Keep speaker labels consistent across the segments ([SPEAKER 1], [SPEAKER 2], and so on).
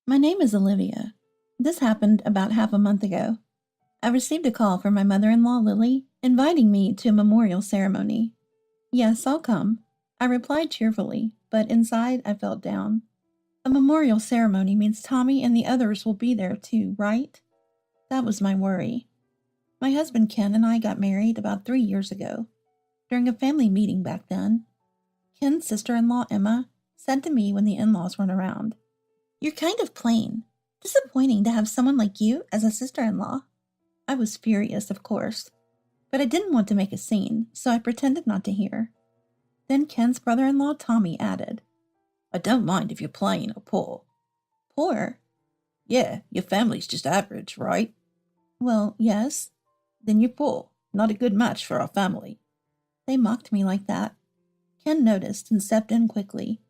[SPEAKER 1] My name is Olivia. This happened about half a month ago. I received a call from my mother-in-law, Lily, inviting me to a memorial ceremony. Yes, I'll come. I replied cheerfully, but inside I felt down. A memorial ceremony means Tommy and the others will be there too, right? That was my worry. My husband Ken and I got married about 3 years ago. During a family meeting back then, Ken's sister-in-law, Emma, said to me when the in-laws weren't around, "You're kind of plain. Disappointing to have someone like you as a sister-in-law." I was furious, of course, but I didn't want to make a scene, so I pretended not to hear. Then Ken's brother-in-law, Tommy, added, "I don't mind if you're plain or poor." Poor? Yeah, your family's just average, right? Well, yes. Then you're poor. Not a good match for our family. They mocked me like that. Ken noticed and stepped in quickly,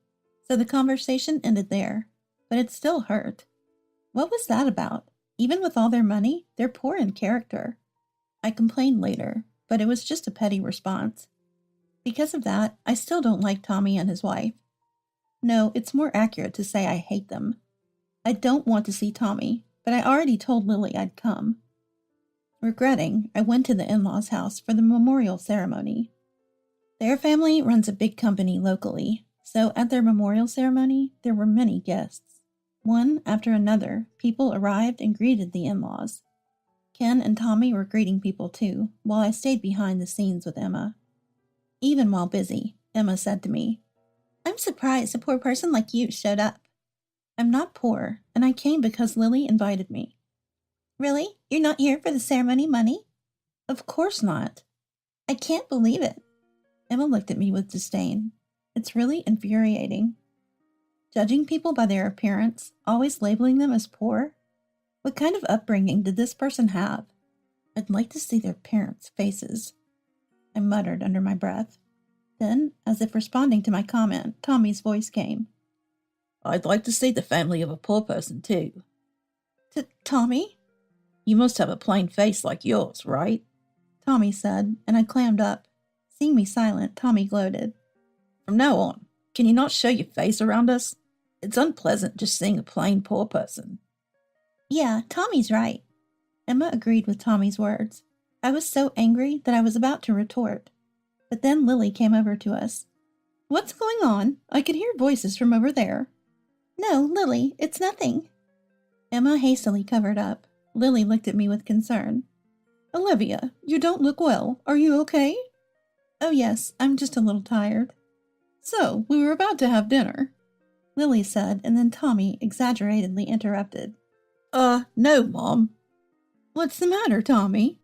[SPEAKER 1] so the conversation ended there, but it still hurt. What was that about? Even with all their money, they're poor in character. I complained later, but it was just a petty response. Because of that, I still don't like Tommy and his wife. No, it's more accurate to say I hate them. I don't want to see Tommy, but I already told Lily I'd come. Regretting, I went to the in-laws' house for the memorial ceremony. Their family runs a big company locally, so at their memorial ceremony, there were many guests. One after another, people arrived and greeted the in-laws. Ken and Tommy were greeting people too, while I stayed behind the scenes with Emma. Even while busy, Emma said to me, "I'm surprised a poor person like you showed up." "I'm not poor, and I came because Lily invited me." "Really? You're not here for the ceremony money?" "Of course not." "I can't believe it." Emma looked at me with disdain. It's really infuriating. Judging people by their appearance, always labeling them as poor? What kind of upbringing did this person have? I'd like to see their parents' faces. I muttered under my breath. Then, as if responding to my comment, Tommy's voice came. "I'd like to see the family of a poor person, too." Tommy? "You must have a plain face like yours, right?" Tommy said, and I clammed up. Seeing me silent, Tommy gloated. "From now on, can you not show your face around us? It's unpleasant just seeing a plain poor person." Yeah, Tommy's right. Emma agreed with Tommy's words. I was so angry that I was about to retort. But then Lily came over to us. "What's going on? I could hear voices from over there." "No, Lily, it's nothing." Emma hastily covered up. Lily looked at me with concern. "Olivia, you don't look well. Are you okay?" "Oh yes, I'm just a little tired." "So, we were about to have dinner," Lily said, and then Tommy exaggeratedly interrupted. No, Mom." "What's the matter, Tommy?"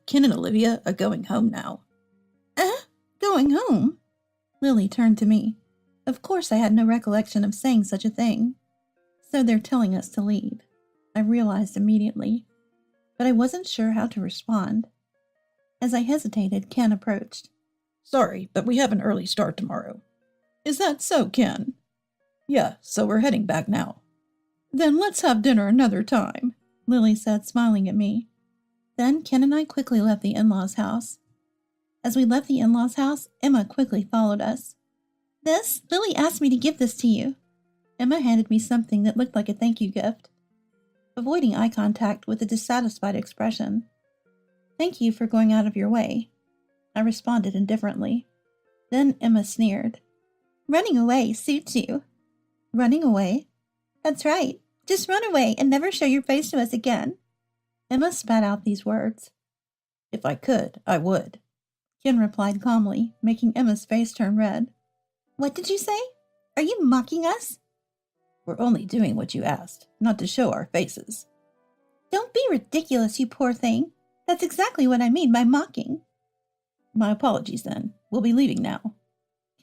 [SPEAKER 1] "Ken and Olivia are going home now." Going home?" Lily turned to me. Of course I had no recollection of saying such a thing. So they're telling us to leave. I realized immediately, but I wasn't sure how to respond. As I hesitated, Ken approached. "Sorry, but we have an early start tomorrow." "Is that so, Ken?" "Yeah, so we're heading back now." "Then let's have dinner another time," Lily said, smiling at me. Then Ken and I quickly left the in-laws' house. As we left the in-laws' house, Emma quickly followed us. Lily asked me to give this to you." Emma handed me something that looked like a thank you gift. Avoiding eye contact with a dissatisfied expression. "Thank you for going out of your way." I responded indifferently. Then Emma sneered. "Running away suits you." "Running away?" "That's right. Just run away and never show your face to us again." Emma spat out these words. "If I could, I would," Ken replied calmly, making Emma's face turn red. "What did you say? Are you mocking us?" "We're only doing what you asked, not to show our faces." "Don't be ridiculous, you poor thing. That's exactly what I mean by mocking." "My apologies, then. We'll be leaving now."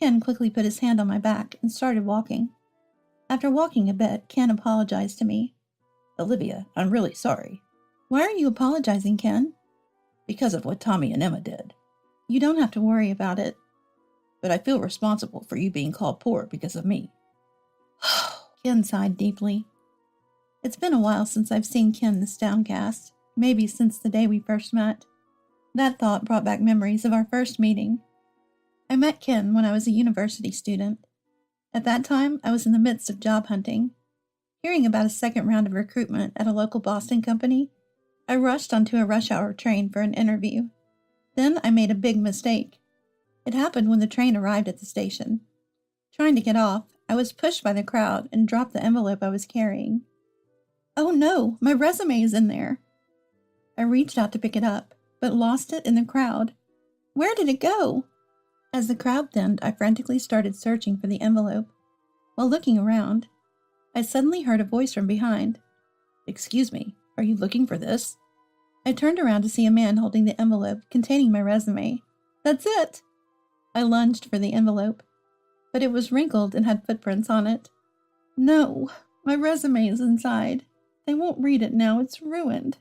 [SPEAKER 1] Ken quickly put his hand on my back and started walking. After walking a bit, Ken apologized to me. "Olivia, I'm really sorry." "Why are you apologizing, Ken?" "Because of what Tommy and Emma did." "You don't have to worry about it." "But I feel responsible for you being called poor because of me." Ken sighed deeply. It's been a while since I've seen Ken this downcast, maybe since the day we first met. That thought brought back memories of our first meeting. I met Ken when I was a university student. At that time, I was in the midst of job hunting. Hearing about a second round of recruitment at a local Boston company, I rushed onto a rush hour train for an interview. Then I made a big mistake. It happened when the train arrived at the station. Trying to get off, I was pushed by the crowd and dropped the envelope I was carrying. Oh no, my resume is in there. I reached out to pick it up, but lost it in the crowd. Where did it go? As the crowd thinned, I frantically started searching for the envelope. While looking around, I suddenly heard a voice from behind. Excuse me, are you looking for this? I turned around to see a man holding the envelope containing my resume. That's it! I lunged for the envelope, but it was wrinkled and had footprints on it. No, my resume is inside. They won't read it now, it's ruined.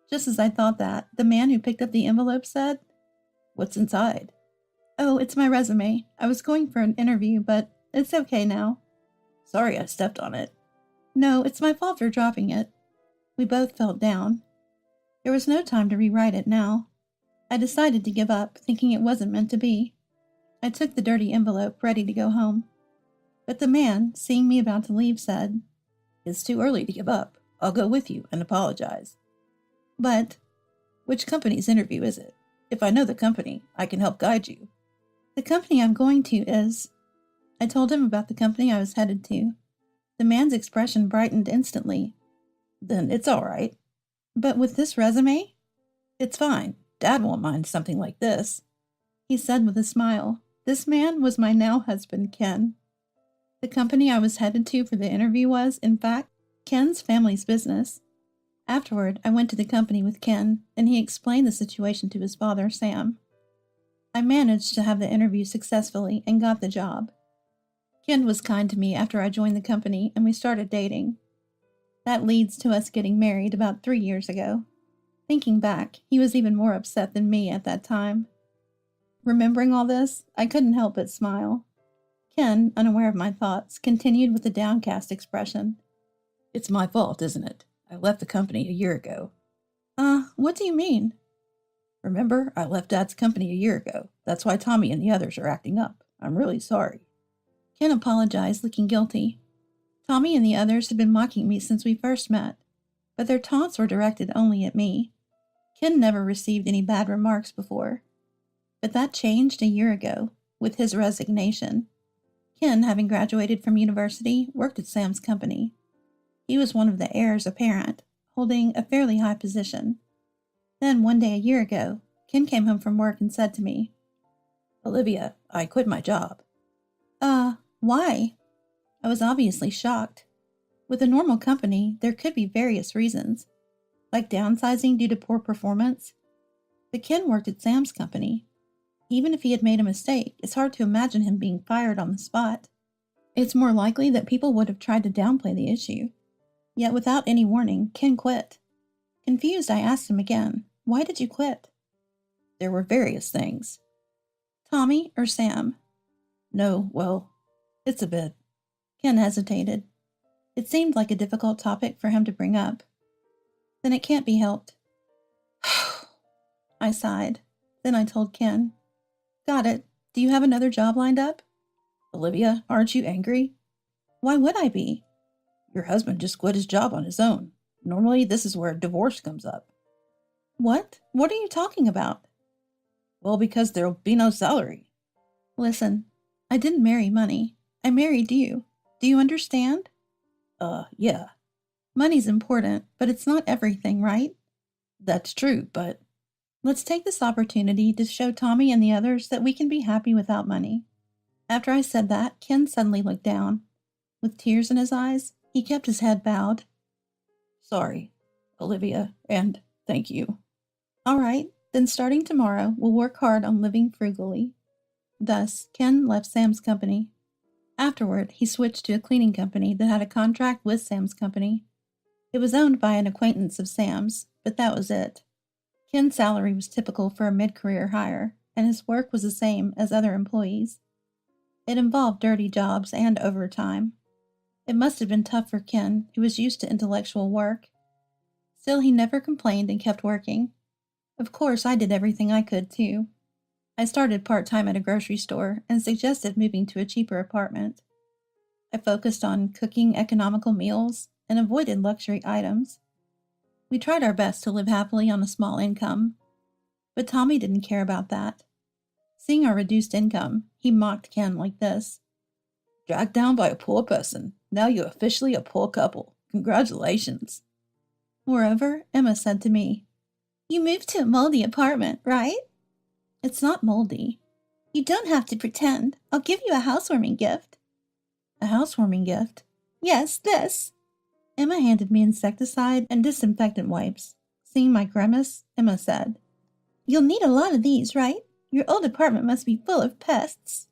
[SPEAKER 1] Just as I thought that, the man who picked up the envelope said, What's inside? Oh, it's my resume. I was going for an interview, but it's okay now. Sorry I stepped on it. No, it's my fault for dropping it. We both felt down. There was no time to rewrite it now. I decided to give up, thinking it wasn't meant to be. I took the dirty envelope, ready to go home. But the man, seeing me about to leave, said, It's too early to give up. I'll go with you and apologize. But, which company's interview is it? If I know the company, I can help guide you. The company I'm going to is... I told him about the company I was headed to. The man's expression brightened instantly. Then it's all right. But with this resume? It's fine. Dad won't mind something like this. He said with a smile. This man was my now husband, Ken. The company I was headed to for the interview was, in fact, Ken's family's business. Afterward, I went to the company with Ken, and he explained the situation to his father, Sam. I managed to have the interview successfully and got the job. Ken was kind to me after I joined the company, and we started dating. That leads to us getting married about 3 years ago. Thinking back, he was even more upset than me at that time. Remembering all this, I couldn't help but smile. Ken, unaware of my thoughts, continued with a downcast expression. It's my fault, isn't it? I left the company a year ago. What do you mean? Remember, I left Dad's company a year ago. That's why Tommy and the others are acting up. I'm really sorry. Ken apologized, looking guilty. Tommy and the others had been mocking me since we first met, but their taunts were directed only at me. Ken never received any bad remarks before. But that changed a year ago, with his resignation. Ken, having graduated from university, worked at Sam's company. He was one of the heirs apparent, holding a fairly high position. Then, one day a year ago, Ken came home from work and said to me, Olivia, I quit my job. Why? I was obviously shocked. With a normal company, there could be various reasons, like downsizing due to poor performance. But Ken worked at Sam's company. Even if he had made a mistake, it's hard to imagine him being fired on the spot. It's more likely that people would have tried to downplay the issue. Yet without any warning, Ken quit. Confused, I asked him again, Why did you quit? There were various things. Tommy or Sam? No, well, it's a bit. Ken hesitated. It seemed like a difficult topic for him to bring up. Then it can't be helped. I sighed. Then I told Ken. Got it. Do you have another job lined up? Olivia, aren't you angry? Why would I be? Your husband just quit his job on his own. Normally, this is where divorce comes up. What? What are you talking about? Well, because there'll be no salary. Listen, I didn't marry money. I married you. Do you understand? Yeah. Money's important, but it's not everything, right? That's true, but... Let's take this opportunity to show Tommy and the others that we can be happy without money. After I said that, Ken suddenly looked down. With tears in his eyes, he kept his head bowed. Sorry, Olivia, and thank you. All right, then starting tomorrow, we'll work hard on living frugally. Thus, Ken left Sam's company. Afterward, he switched to a cleaning company that had a contract with Sam's company. It was owned by an acquaintance of Sam's, but that was it. Ken's salary was typical for a mid-career hire, and his work was the same as other employees. It involved dirty jobs and overtime. It must have been tough for Ken, who was used to intellectual work. Still, he never complained and kept working. Of course, I did everything I could, too. I started part-time at a grocery store and suggested moving to a cheaper apartment. I focused on cooking economical meals and avoided luxury items. We tried our best to live happily on a small income, but Tommy didn't care about that. Seeing our reduced income, he mocked Ken like this. Dragged down by a poor person. Now you're officially a poor couple. Congratulations. Moreover, Emma said to me, You moved to a moldy apartment, right? It's not moldy. You don't have to pretend. I'll give you a housewarming gift. A housewarming gift? Yes, this. Emma handed me insecticide and disinfectant wipes. Seeing my grimace, Emma said, You'll need a lot of these, right? Your old apartment must be full of pests.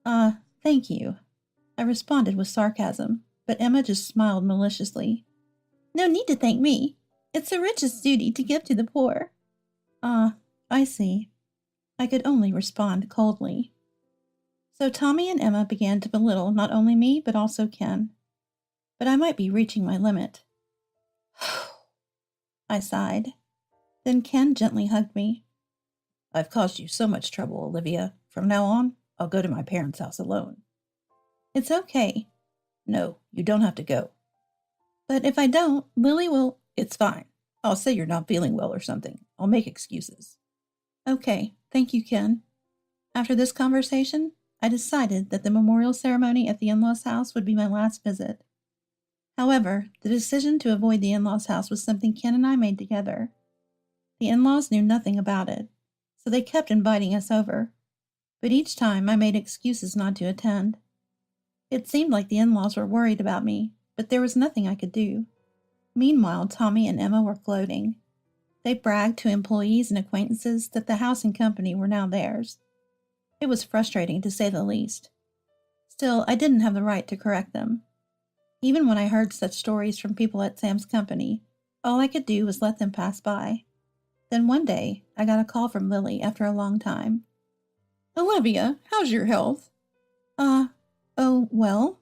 [SPEAKER 1] Thank you. I responded with sarcasm, but Emma just smiled maliciously. No need to thank me. It's the richest duty to give to the poor. I see. I could only respond coldly. So Tommy and Emma began to belittle not only me, but also Ken. But I might be reaching my limit. I sighed. Then Ken gently hugged me. I've caused you so much trouble, Olivia. From now on, I'll go to my parents' house alone. It's okay. No, you don't have to go. But if I don't, Lily will... It's fine. I'll say you're not feeling well or something. I'll make excuses. Okay, thank you, Ken. After this conversation, I decided that the memorial ceremony at the in-laws' house would be my last visit. However, the decision to avoid the in-laws' house was something Ken and I made together. The in-laws knew nothing about it, so they kept inviting us over. But each time I made excuses not to attend. It seemed like the in-laws were worried about me, but there was nothing I could do. Meanwhile, Tommy and Emma were gloating. They bragged to employees and acquaintances that the house and company were now theirs. It was frustrating, to say the least. Still, I didn't have the right to correct them. Even when I heard such stories from people at Sam's company, all I could do was let them pass by. Then one day, I got a call from Lily after a long time. Olivia, how's your health? Oh, well.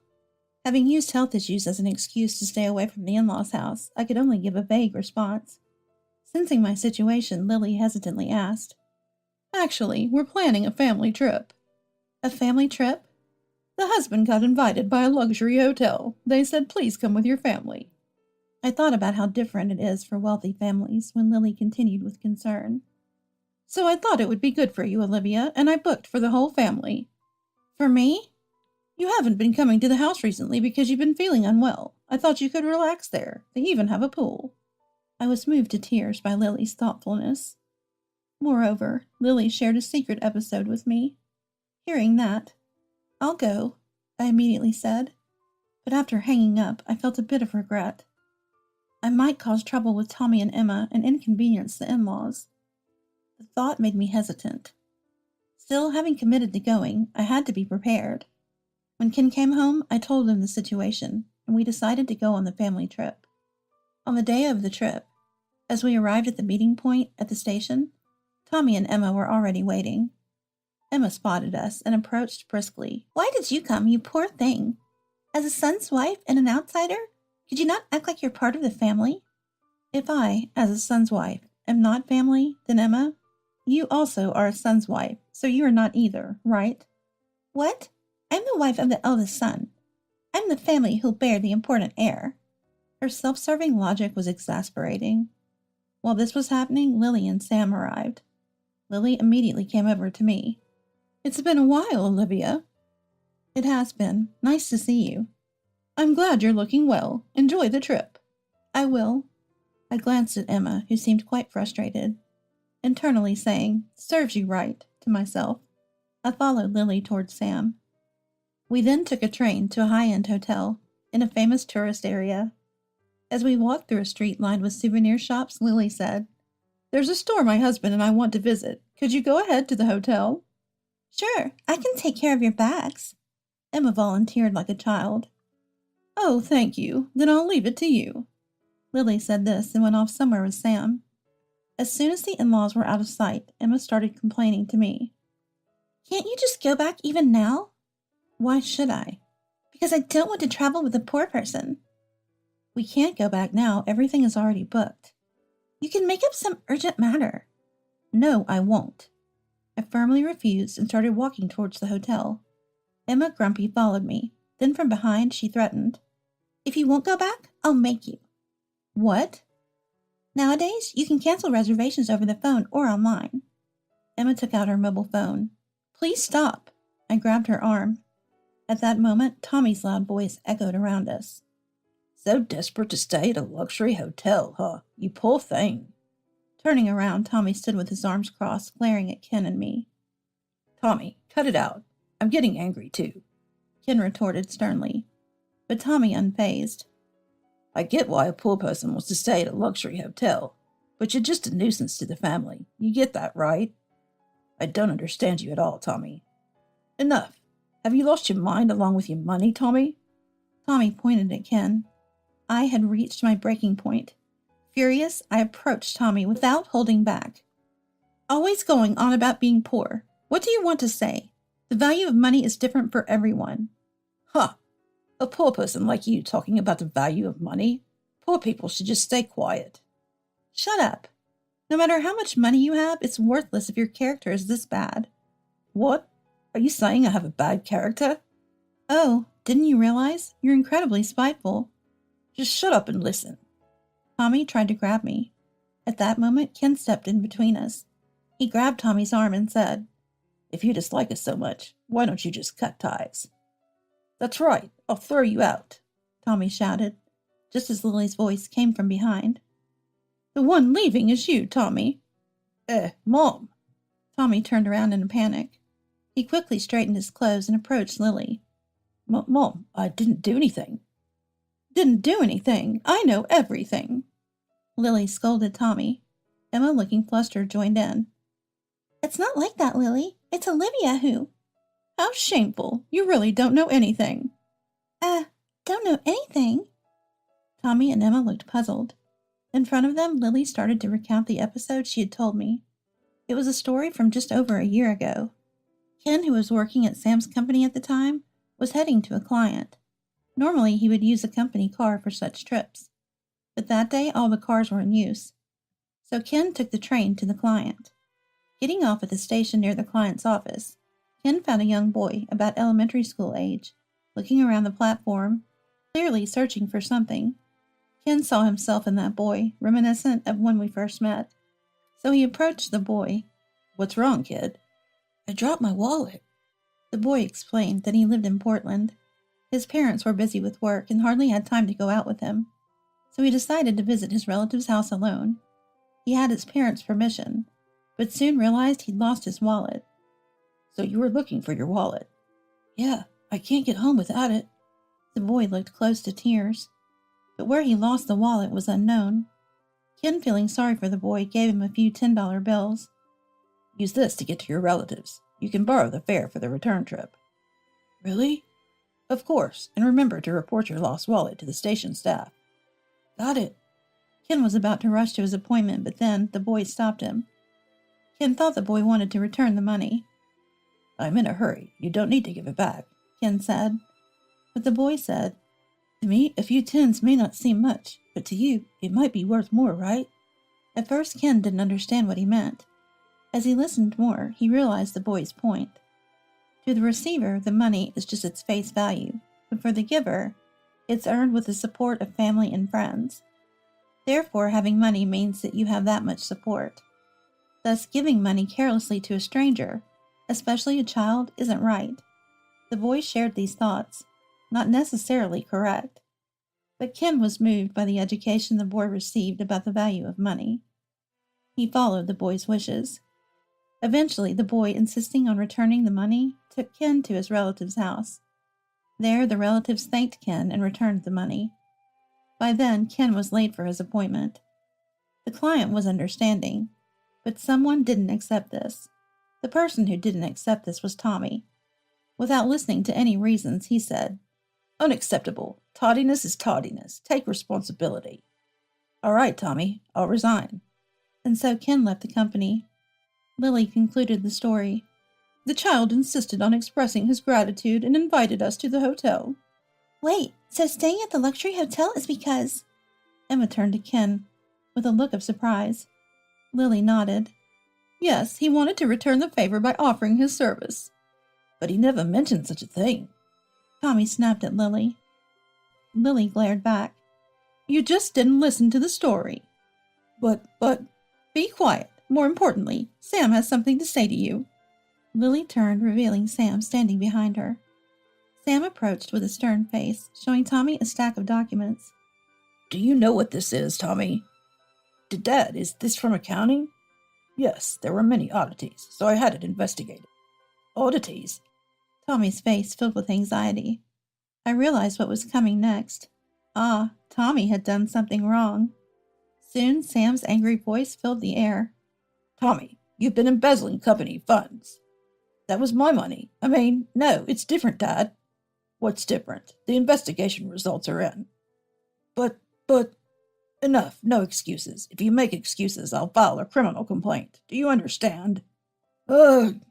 [SPEAKER 1] Having used health issues as an excuse to stay away from the in-laws' house, I could only give a vague response. Sensing my situation, Lily hesitantly asked, Actually, we're planning a family trip. A family trip? The husband got invited by a luxury hotel. They said, please come with your family. I thought about how different it is for wealthy families when Lily continued with concern. So I thought it would be good for you, Olivia, and I booked for the whole family. For me? You haven't been coming to the house recently because you've been feeling unwell. I thought you could relax there. They even have a pool. I was moved to tears by Lily's thoughtfulness. Moreover, Lily shared a secret episode with me. Hearing that, I'll go, I immediately said. But after hanging up, I felt a bit of regret. I might cause trouble with Tommy and Emma and inconvenience the in-laws. The thought made me hesitant. Still, having committed to going, I had to be prepared. When Ken came home, I told him the situation, and we decided to go on the family trip. On the day of the trip, as we arrived at the meeting point at the station, Tommy and Emma were already waiting. Emma spotted us and approached briskly. Why did you come, you poor thing? As a son's wife and an outsider? Could you not act like you're part of the family? If I, as a son's wife, am not family, then Emma, you also are a son's wife, so you are not either, right? What? I'm the wife of the eldest son. I'm the family who'll bear the important heir. Her self-serving logic was exasperating. While this was happening, Lily and Sam arrived. Lily immediately came over to me. It's been a while, Olivia. It has been. Nice to see you. I'm glad you're looking well. Enjoy the trip. I will. I glanced at Emma, who seemed quite frustrated, internally saying, serves you right, to myself. I followed Lily towards Sam. We then took a train to a high-end hotel in a famous tourist area. As we walked through a street lined with souvenir shops, Lily said, There's a store my husband and I want to visit. Could you go ahead to the hotel? Sure, I can take care of your bags. Emma volunteered like a child. Oh, thank you. Then I'll leave it to you. Lily said this and went off somewhere with Sam. As soon as the in-laws were out of sight, Emma started complaining to me. Can't you just go back even now? Why should I? Because I don't want to travel with a poor person. We can't go back now. Everything is already booked. You can make up some urgent matter. No, I won't. I firmly refused and started walking towards the hotel. Emma Grumpy followed me. Then from behind, she threatened, "If you won't go back, I'll make you." "What?" "Nowadays, you can cancel reservations over the phone or online." Emma took out her mobile phone. "Please stop." I grabbed her arm. At that moment, Tommy's loud voice echoed around us. "So desperate to stay at a luxury hotel, huh? You poor thing." Turning around, Tommy stood with his arms crossed, glaring at Ken and me. "Tommy, cut it out. I'm getting angry, too," Ken retorted sternly. But Tommy unfazed. "I get why a poor person wants to stay at a luxury hotel, but you're just a nuisance to the family. You get that, right?" "I don't understand you at all, Tommy." "Enough. Have you lost your mind along with your money, Tommy?" Tommy pointed at Ken. I had reached my breaking point. Furious, I approached Tommy without holding back. "Always going on about being poor. What do you want to say? The value of money is different for everyone." "Huh. A poor person like you talking about the value of money? Poor people should just stay quiet." "Shut up. No matter how much money you have, it's worthless if your character is this bad." "What? Are you saying I have a bad character?" "Oh, didn't you realize? You're incredibly spiteful." "Just shut up and listen." Tommy tried to grab me. At that moment, Ken stepped in between us. He grabbed Tommy's arm and said, "If you dislike us so much, why don't you just cut ties?" "That's right, I'll throw you out," Tommy shouted, just as Lily's voice came from behind. "The one leaving is you, Tommy." Mom." Tommy turned around in a panic. He quickly straightened his clothes and approached Lily. Mom, I didn't do anything." "Didn't do anything? I know everything." Lily scolded Tommy. Emma, looking flustered, joined in. "It's not like that, Lily. It's Olivia who—" "How shameful. You really don't know anything." Don't know anything?" Tommy and Emma looked puzzled. In front of them, Lily started to recount the episode she had told me. It was a story from just over a year ago. Ken, who was working at Sam's company at the time, was heading to a client. Normally, he would use a company car for such trips. But that day, all the cars were in use. So Ken took the train to the client. Getting off at the station near the client's office, Ken found a young boy about elementary school age, looking around the platform, clearly searching for something. Ken saw himself in that boy, reminiscent of when we first met. So he approached the boy. "What's wrong, kid?" "I dropped my wallet." The boy explained that he lived in Portland. His parents were busy with work and hardly had time to go out with him, so he decided to visit his relative's house alone. He had his parents' permission, but soon realized he'd lost his wallet. "So you were looking for your wallet?" "Yeah, I can't get home without it." The boy looked close to tears, but where he lost the wallet was unknown. Ken, feeling sorry for the boy, gave him a few $10 bills. "Use this to get to your relatives. You can borrow the fare for the return trip." "Really?" "Of course, and remember to report your lost wallet to the station staff." "Got it." Ken was about to rush to his appointment, but then the boy stopped him. Ken thought the boy wanted to return the money. "I'm in a hurry. You don't need to give it back," Ken said. But the boy said, "To me, a few tens may not seem much, but to you, it might be worth more, right?" At first, Ken didn't understand what he meant. As he listened more, he realized the boy's point. To the receiver, the money is just its face value, but for the giver, it's earned with the support of family and friends. Therefore, having money means that you have that much support. Thus, giving money carelessly to a stranger, especially a child, isn't right. The boy shared these thoughts, not necessarily correct. But Ken was moved by the education the boy received about the value of money. He followed the boy's wishes. Eventually, the boy, insisting on returning the money, took Ken to his relative's house. There, the relatives thanked Ken and returned the money. By then, Ken was late for his appointment. The client was understanding, but someone didn't accept this. The person who didn't accept this was Tommy. Without listening to any reasons, he said, "Unacceptable. Tardiness is tardiness. Take responsibility." "All right, Tommy, I'll resign." And so Ken left the company. Lily concluded the story. "The child insisted on expressing his gratitude and invited us to the hotel." "Wait, so staying at the luxury hotel is because—" Emma turned to Ken with a look of surprise. Lily nodded. "Yes, he wanted to return the favor by offering his service." "But he never mentioned such a thing." Tommy snapped at Lily. Lily glared back. You just didn't listen to the story. But, be quiet. More importantly, Sam has something to say to you. Lily turned, revealing Sam standing behind her. Sam approached with a stern face, showing Tommy a stack of documents. Do you know what this is, Tommy? Dad, is this from accounting? Yes, there were many oddities, so I had it investigated. Oddities? Tommy's face filled with anxiety. I realized what was coming next. Tommy had done something wrong. Soon, Sam's angry voice filled the air. Tommy, you've been embezzling company funds. That was my money. No, it's different, Dad. What's different? The investigation results are in. But, enough, no excuses. If you make excuses, I'll file a criminal complaint. Do you understand? Ugh.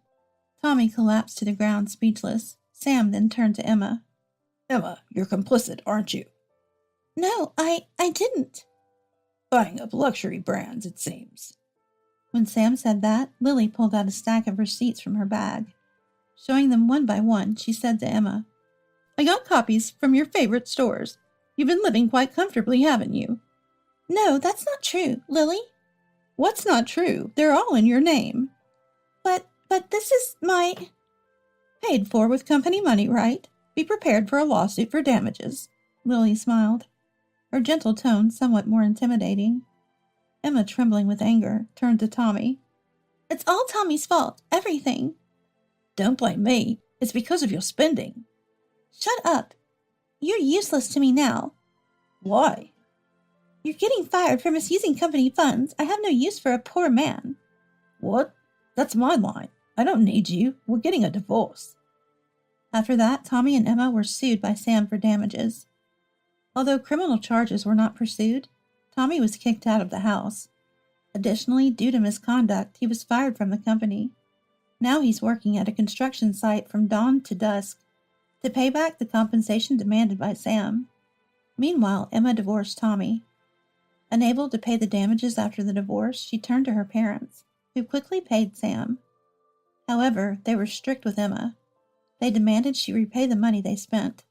[SPEAKER 1] Tommy collapsed to the ground, speechless. Sam then turned to Emma. Emma, you're complicit, aren't you? No, I didn't. Buying up luxury brands, it seems. When Sam said that, Lily pulled out a stack of receipts from her bag. Showing them one by one, she said to Emma, I got copies from your favorite stores. You've been living quite comfortably, haven't you? No, that's not true, Lily. What's not true? They're all in your name. But this is my... Paid for with company money, right? Be prepared for a lawsuit for damages. Lily smiled, her gentle tone somewhat more intimidating. Emma, trembling with anger, turned to Tommy. It's all Tommy's fault, everything. Don't blame me. It's because of your spending. Shut up. You're useless to me now. Why? You're getting fired for misusing company funds. I have no use for a poor man. What? That's my line. I don't need you. We're getting a divorce. After that, Tommy and Emma were sued by Sam for damages. Although criminal charges were not pursued, Tommy was kicked out of the house. Additionally, due to misconduct, he was fired from the company. Now he's working at a construction site from dawn to dusk to pay back the compensation demanded by Sam. Meanwhile, Emma divorced Tommy. Unable to pay the damages after the divorce, she turned to her parents, who quickly paid Sam. However, they were strict with Emma. They demanded she repay the money they spent.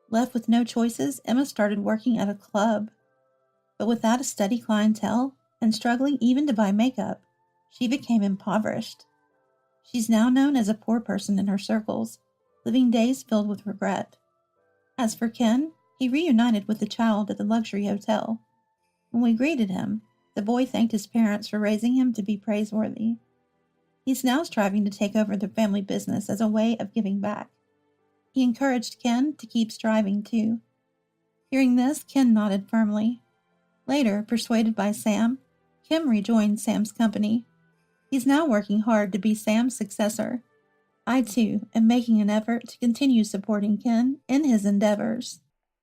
[SPEAKER 1] Left with no choices, Emma started working at a club. But without a steady clientele, and struggling even to buy makeup, she became impoverished. She's now known as a poor person in her circles, living days filled with regret. As for Ken, he reunited with the child at the luxury hotel. When we greeted him, the boy thanked his parents for raising him to be praiseworthy. He's now striving to take over the family business as a way of giving back. He encouraged Ken to keep striving too. Hearing this, Ken nodded firmly. Later, persuaded by Sam, Kim rejoined Sam's company. He's now working hard to be Sam's successor. I, too, am making an effort to continue supporting Ken in his endeavors.